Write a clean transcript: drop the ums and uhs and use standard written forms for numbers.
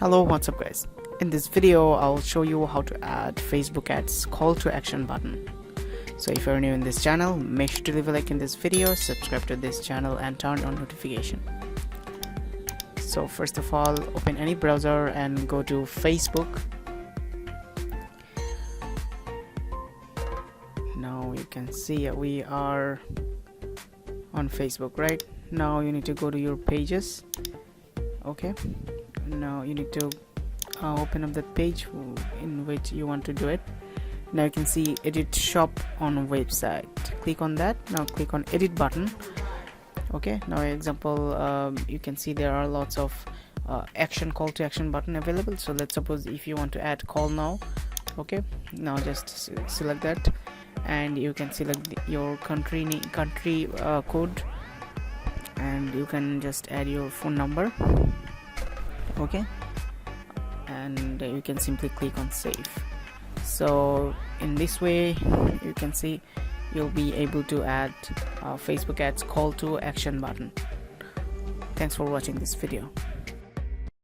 Hello, what's up guys? In this video I'll show you how to add Facebook ads call to action button. So if you're new in this channel, make sure to leave a like in this video, subscribe to this channel and turn on notification. So first of all, open any browser and go to Facebook. Now you can see we are on Facebook. Right now you need to go to your pages. Okay, now you need to open up that page in which you want to do it. Now you can see edit shop on website, click on that. Now click on edit button. Okay, now example, you can see there are lots of action call to action button available. So let's suppose if you want to add call now. Okay, now just select that and you can select your country code, and you can just add your phone number. Okay, and you can simply click on save. So in this way you can see you'll be able to add Facebook ads call to action button. Thanks for watching this video.